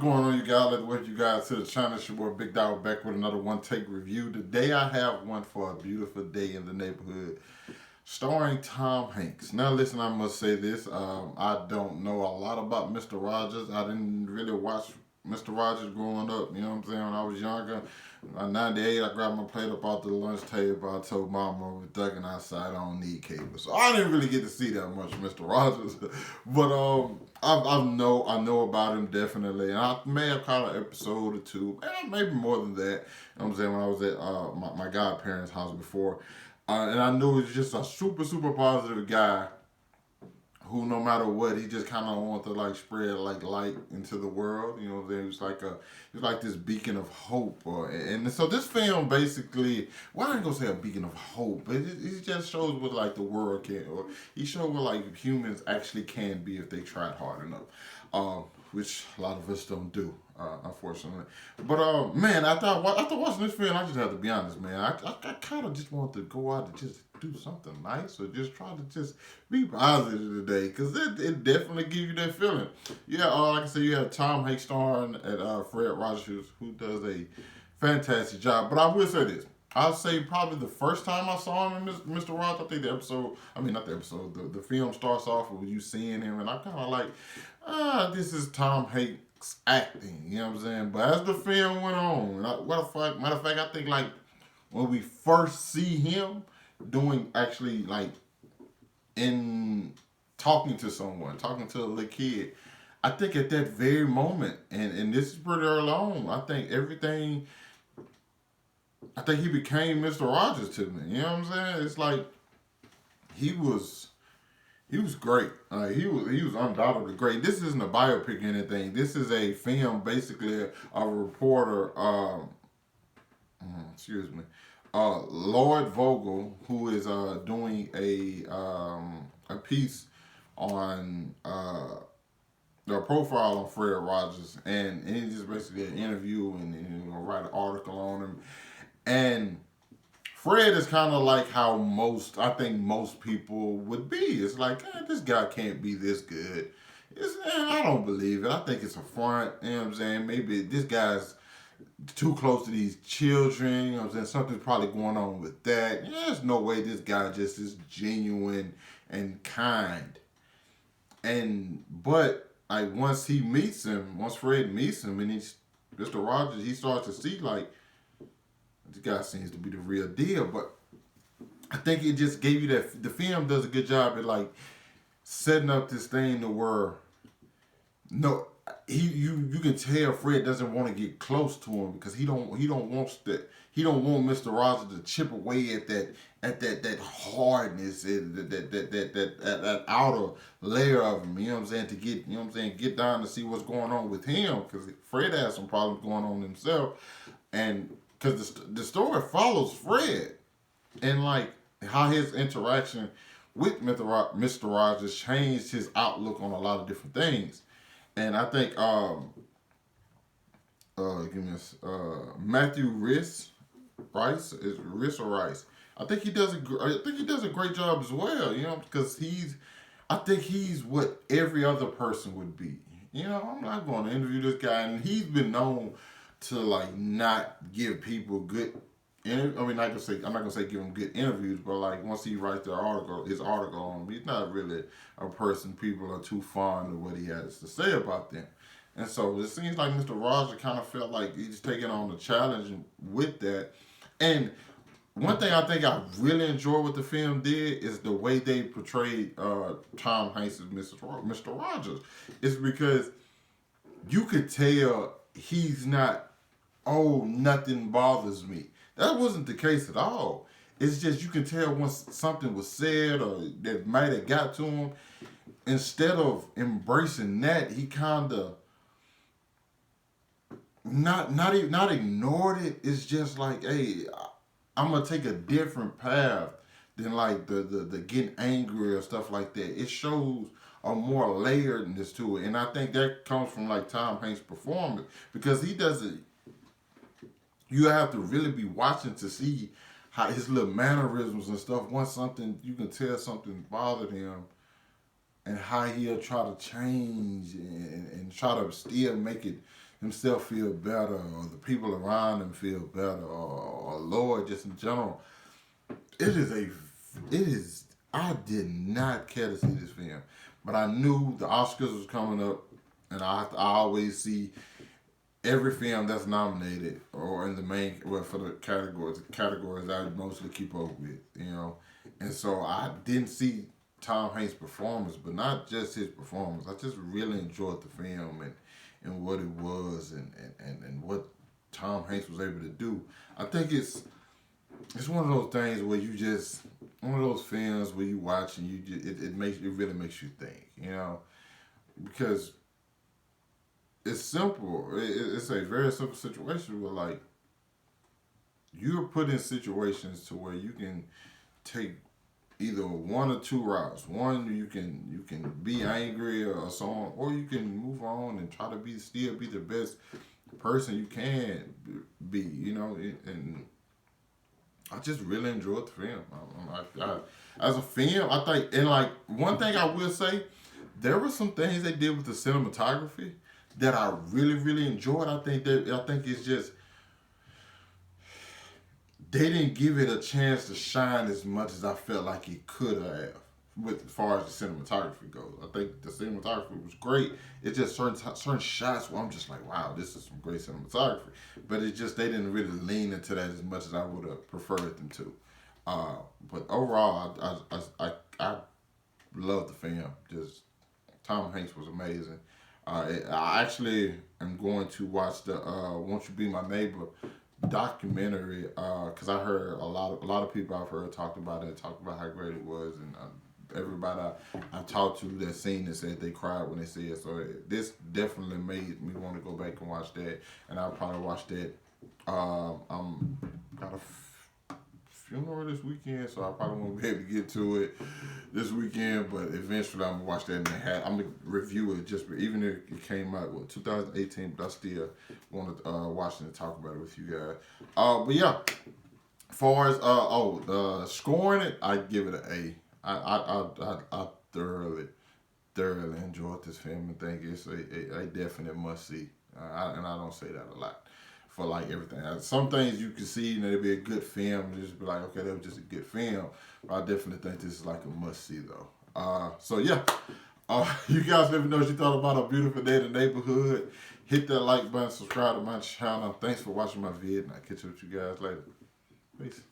going on, you guys? Let's welcome you guys to the channel. It's your boy Big Dog back with another one take review. Today I have one for a beautiful day in the neighborhood, starring Tom Hanks. Now listen, I must say this. I don't know a lot about Mr. Rogers. I didn't really watch Mr. Rogers growing up. You know what I'm saying? When I was younger, in '98, I grabbed my plate up off the lunch table. I told Mama I was ducking outside. I don't need cable, so I didn't really get to see that much Mr. Rogers. But I know about him definitely, and I may have caught an episode or two, maybe more than that. You know what I'm saying, when I was at my godparents' house before, and I knew he was just a super positive guy who, no matter what, he just kind of wanted to like spread like light into the world. You know, there was like this beacon of hope, and so this film basically, well, I ain't gonna say a beacon of hope, but it just shows what like the world can, or he showed what like humans actually can be if they tried hard enough, which a lot of us don't do. Unfortunately, but man, after watching this film, I just have to be honest, man. I kind of just want to go out and just do something nice, or just try to just be positive today, because it definitely gives you that feeling. Yeah, like I said, you have Tom Hanks starring at Fred Rogers, who does a fantastic job. But I will say this. I'll say probably the first time I saw him in Mr. Rogers, I think not the episode, the film starts off with you seeing him, and I kind of like, this is Tom Hanks acting, you know what I'm saying? But as the film went on, matter of fact, I think like when we first see him doing actually like in talking to someone, talking to a little kid, I think at that very moment, and this is pretty early on, I think he became Mr. Rogers to me. You know what I'm saying? It's like he was great. He was undoubtedly great. This isn't a biopic or anything. This is a film, basically a reporter. Excuse me. Lloyd Vogel, who is doing a piece on the profile on Fred Rogers, and he just basically an interview and write an article on him. And Fred is kind of like how I think most people would be. It's like, this guy can't be this good. I don't believe it. I think it's a front. You know what I'm saying? Maybe this guy's too close to these children. You know what I'm saying? Something's probably going on with that. Yeah, there's no way this guy just is genuine and kind. But like once Fred meets him, and he's Mr. Rogers, he starts to see like this guy seems to be the real deal. But I think it just gave you that. The film does a good job at like setting up this thing to where you can tell Fred doesn't want to get close to him, because he don't want Mr. Rogers to chip away at that hardness, that outer layer of him. You know what I'm saying? To get, you know what I'm saying, get down to see what's going on with him, because Fred has some problems going on himself, and because the story follows Fred and like how his interaction with Mr. Rogers changed his outlook on a lot of different things. And I think Matthew Rice is Rice or Rice. I think he does a great job as well. You know, because I think he's what every other person would be. You know, I'm not going to interview this guy, and he's been known to like not give people good. I'm not gonna say give him good interviews, but like once he writes his article on him, he's not really a person people are too fond of what he has to say about them. And so it seems like Mr. Rogers kind of felt like he's taking on the challenge with that. And one thing I think I really enjoyed what the film did is the way they portrayed Tom Hanks as Mr. Rogers. It's because you could tell he's not, oh, nothing bothers me. That wasn't the case at all. It's just you can tell once something was said or that might have got to him, instead of embracing that, he kind of not ignored it. It's just like, hey, I'm gonna take a different path than like the getting angry or stuff like that. It shows a more layeredness to it, and I think that comes from like Tom Hanks' performance, because he doesn't. You have to really be watching to see how his little mannerisms and stuff. Once you can tell something bothered him, and how he'll try to change and try to still make it himself feel better, or the people around him feel better, or Lord just in general. It is a, it is. I did not care to see this film, but I knew the Oscars was coming up, and I always see every film that's nominated or in the main, well, for the categories I mostly keep up with, and so I didn't see Tom Hanks' performance, but not just his performance. I just really enjoyed the film and what it was and what Tom Hanks was able to do. I think it's one of those things where you just one of those films where you watch and you just, it really makes you think, because it's simple. It's a very simple situation where like you're put in situations to where you can take either one or two routes. One, you can be angry or so on, or you can move on and try to still be the best person you can be. And I just really enjoyed the film. As a film, I think, and like one thing I will say, there were some things they did with the cinematography that I really, really enjoyed. I think it's just they didn't give it a chance to shine as much as I felt like it could have. With as far as the cinematography goes, I think the cinematography was great. It's just certain shots where I'm just like, wow, this is some great cinematography. But it's just they didn't really lean into that as much as I would have preferred them to. But overall, I love the film. Just Tom Hanks was amazing. I actually am going to watch the "Won't You Be My Neighbor" documentary because I heard a lot of people I've heard talked about how great it was, and everybody I talked to that seen it said they cried when they see it. So this definitely made me want to go back and watch that, and I'll probably watch that. I'm got a funeral this weekend, so I probably won't be able to get to it this weekend. But eventually, I'm gonna watch that I'm gonna review it even if it came out 2018. But I still want to watch it and talk about it with you guys. But yeah, as far as scoring it, I give it an A. I thoroughly enjoyed this film and think it's a definite must see. And I don't say that a lot for like everything. Some things you can see and it'll be a good film and just be like, okay, that was just a good film. But I definitely think this is like a must see though. So yeah, you guys let me know what you thought about A Beautiful Day in the Neighborhood. Hit that like button, subscribe to my channel. Thanks for watching my vid, and I'll catch you with you guys later. Peace.